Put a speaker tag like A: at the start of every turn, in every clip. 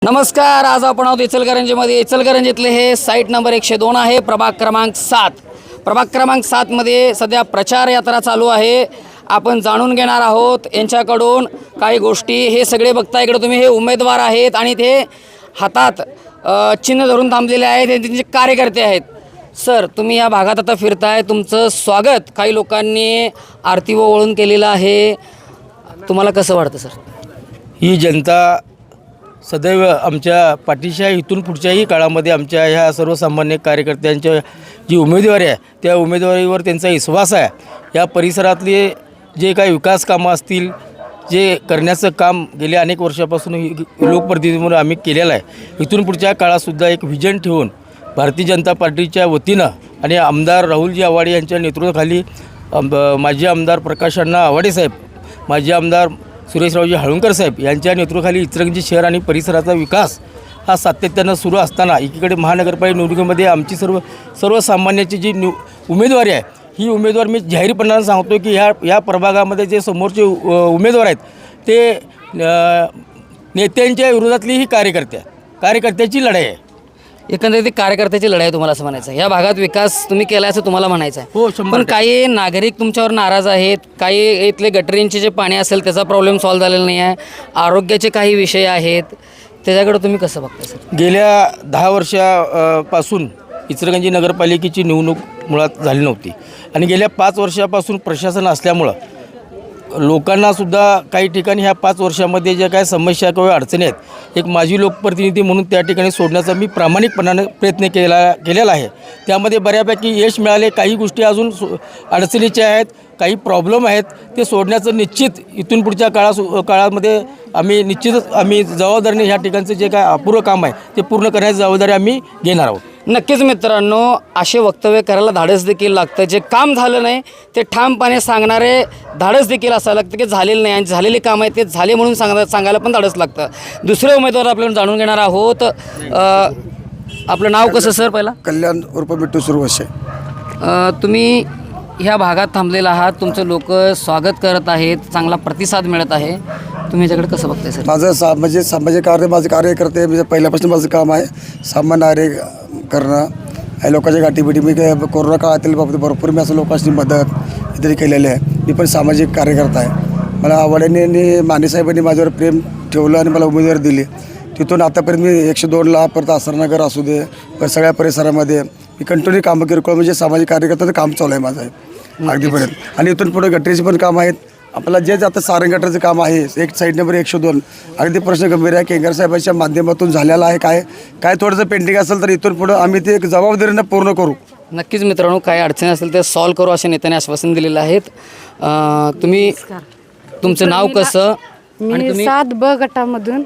A: नमस्कार, आज आपण आहोत इचलकरंजीमध्ये. इचलकरंजीतले हे साईट नंबर 102 आहे, प्रभाग क्रमांक 7. प्रभाग क्रमांक 7मध्ये सध्या प्रचार यात्रा चालू आहे. आपण जाणून घेणार आहोत यांच्याकडून काही गोष्टी. हे सगळे बघता इकडे तुम्ही, हे उमेदवार आहेत आणि ते हातात चिन्ह धरून थांबलेले आहेत. हे त्यांचे कार्यकर्ते आहेत. सर, तुम्ही या भागात आता फिरताय, तुमचं स्वागत काही लोकांनी आरती ओवाळून केलेलं आहे. तुम्हाला कसं वाटतं सर?
B: ही जनता सदैव आमच्या पाठीशी आहे. इथून पुढच्याही काळामध्ये आमच्या ह्या सर्वसामान्य कार्यकर्त्यांच्या जी उमेदवारी आहे त्या उमेदवारीवर त्यांचा विश्वास आहे. या परिसरातले जे काही विकास कामं असतील, जे करण्याचं काम गेल्या अनेक वर्षापासून लोकप्रतिनिधी म्हणून आम्ही केलेलं आहे, इथून पुढच्या काळातसुद्धा एक व्हिजन ठेवून भारतीय जनता पार्टीच्या वतीनं आणि आमदार राहुलजी आवाडे यांच्या नेतृत्वाखाली माजी आमदार प्रकाश अण्णा आवाडे साहेब, माजी आमदार सुरेशरावजी हाळुंकर साहेब यांच्या नेतृत्वाखाली इचलकरंजी शहर आणि परिसराचा विकास हा सातत्यानं सुरू असताना एकीकडे महानगरपालिका निवडणुकीमध्ये आमची सर्वसामान्याची जी उमेदवारी आहे, ही उमेदवार मी जाहीरपणानं सांगतो की ह्या प्रभागामध्ये जे समोरचे उमेदवार आहेत ते नेत्यांच्या विरोधातली ही कार्यकर्त्याची लढाई आहे.
A: एकंदरीत कार्यकर्त्याची लढाई तुम्हाला असं म्हणायचं आहे. या भागात विकास तुम्ही केला असं तुम्हाला म्हणायचं आहे.
B: हो,
A: पण काही नागरिक तुमच्यावर नाराज आहेत. काही इथले गटरींचे जे पाणी असेल त्याचा प्रॉब्लेम सॉल्व्ह झालेला नाही आहे. आरोग्याचे काही विषय आहेत, त्याच्याकडे तुम्ही कसं बघता सर?
B: गेल्या 10 वर्षापासून इचलकरंजी नगरपालिकेची निवडणूक मुळात झाली नव्हती आणि गेल्या 5 वर्षापासून प्रशासन असल्यामुळं लोकांनासुद्धा काही ठिकाणी ह्या 5 वर्षामध्ये ज्या काय समस्या किंवा अडचणी आहेत, एक माजी लोकप्रतिनिधी म्हणून त्या ठिकाणी सोडण्याचा मी प्रामाणिकपणाने प्रयत्न केलेला आहे. त्यामध्ये बऱ्यापैकी यश मिळाले. काही गोष्टी अजून अडचणीच्या आहेत, काही प्रॉब्लेम आहेत, ते सोडण्याचं निश्चित इथून पुढच्या काळामध्ये आम्ही जबाबदारीने ह्या ठिकाणचं जे काय अपूर्व काम आहे ते पूर्ण करण्याची जबाबदारी आम्ही घेणार आहोत.
A: नक्कीच मित्रांनो, असे वक्तव्य करायला धाडस देखील लागतं. जे काम झालं नाही ते ठामपणे सांगणारे धाडस देखील असायला लागतं की झालेलं नाही, आणि झालेले काम आहे ते झाले म्हणून सांगायला पण धाडस लागतं. दुसरे उमेदवार आपल्याला जाणून घेणार आहोत. आपलं नाव कसं सर? पहिला
C: कल्याण उर्फ बिट्टू सुरवशे.
A: तुम्ही ह्या भागात थांबलेला आहात, तुमचं लोक स्वागत करत आहेत, चांगला प्रतिसाद मिळत आहे. तुम्ही याच्याकडे कसं बघताय सर?
C: माझं सामाजिक कार्य, माझे कार्यकर्ते म्हणजे पहिल्यापासून माझं काम आहे सामान्य कार्य करणं. या लोकांच्या गाठीबिटी मी कोरोना काळातील बाबतीत भरपूर मी असं लोकांची मदत इतरी केलेली आहे. मी पण सामाजिक कार्यकर्ता आहे. मला आवडीने आणि मानेसाहेबांनी माझ्यावर प्रेम ठेवलं आणि मला उमेदवारी दिली. तिथून आतापर्यंत मी 102ला परत आसरनगर असू दे, पण सगळ्या परिसरामध्ये मी कंटिन्यू कामं किरकोळ म्हणजे सामाजिक कार्यकर्त्याचं काम चालू आहे माझं अगदीपर्यंत. आणि इथून पुढे गटरीचे पण काम आहेत. आपल्याला जे आता सारंग गटरचं काम आहे, एक साईड नंबर 102 अगदी प्रश्न गंभीर आहे. केंगर साहेबांच्या माध्यमातून झालेला आहे. काय थोडंसं पेंडिंग असेल तर इथून पुढं आम्ही ते एक जबाबदारीनं पूर्ण करू.
A: नक्कीच मित्रांनो, काही अडचणी असेल ते सॉल्व्ह करू अशा नेत्याने आश्वासन दिलेलं आहेत. तुमचं नाव कसं?
D: मी 7ब गटामधून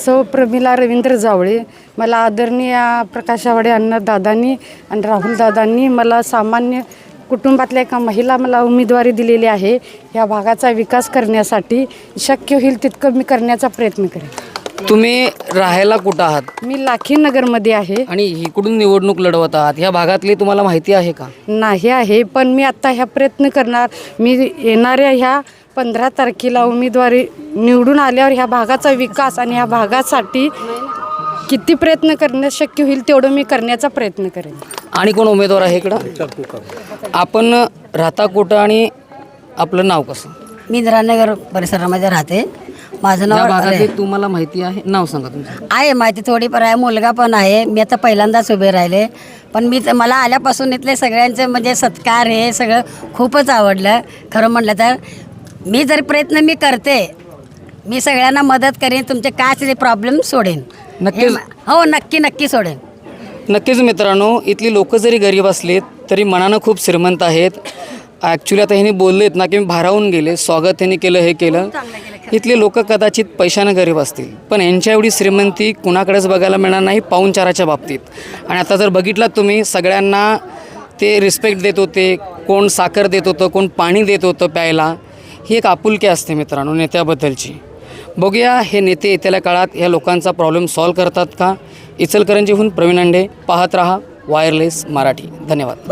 D: सौ प्रमिला रवींद्र जावळे. मला आदरणीय प्रकाश आवाडे अण्णादादांनी आणि राहुल दादांनी मला सामान्य कुटुंबातल्या एका महिला मला उमेदवारी दिलेली आहे. या भागाचा विकास करण्यासाठी शक्य होईल तितकं मी करण्याचा प्रयत्न करेन.
A: तुम्ही राहायला कुठं आहात?
D: मी लाखीनगरमध्ये आहे.
A: आणि इकडून निवडणूक लढवत आहात, ह्या भागातली तुम्हाला माहिती आहे का?
D: नाही आहे, पण मी आत्ता ह्या प्रयत्न करणार. मी येणाऱ्या ह्या 15 तारखेला उमेदवारी निवडून आल्यावर ह्या भागाचा विकास आणि ह्या भागासाठी किती प्रयत्न करण्यास शक्य होईल तेवढं मी करण्याचा प्रयत्न करेन.
A: आणि कोण उमेदवार आहे इकडं? आपण राहता कुठं आणि आपलं नाव कसं?
E: मी इंदिरानगर परिसरामध्ये राहते. माझं
A: या
E: नाव
A: भागातली तुम्हाला माहिती आहे? नाव सांगा तुमचं.
E: आहे, माहिती थोडीफार आहे. मुलगा पण आहे. मी आता पहिल्यांदाच उभे राहिले, पण मला आल्यापासून इथले सगळ्यांचे म्हणजे सत्कार हे सगळं खूपच आवडलं. खरं म्हटलं तर मी जर प्रयत्न करते, मी सगळ्यांना मदत करेन. तुमचे काय असेल प्रॉब्लेम सोडेन.
A: नक्कीच.
E: हो, नक्की सोडेन.
A: नक्कीच मित्रांनो, इथली लोक जरी गरीब असलीत तरी मनानं खूप श्रीमंत आहेत. ॲक्च्युली आता ह्यांनी बोललेत ना की मी भारावून गेले, स्वागत ह्यांनी केलं, हे केलं. इथले लोक कदाचित पैशानं गरीब असतील, पण यांच्या एवढी श्रीमंती कुणाकडेच बघायला मिळणार नाही पाहुणचाराच्या बाबतीत. आणि आता जर बघितलात तुम्ही, सगळ्यांना ते रिस्पेक्ट देत होते. कोण साखर देत होतं, कोण पाणी देत होतं प्यायला. ही एक आपुलकी असते मित्रांनो नेत्याबद्दलची. बघूया हे नेते येत्याल्या काळात ह्या लोकांचा प्रॉब्लेम सॉल्व्ह करतात का. इचलकरंजीहून प्रवीण अंडे, पाहत रहा वायरलेस मराठी. धन्यवाद.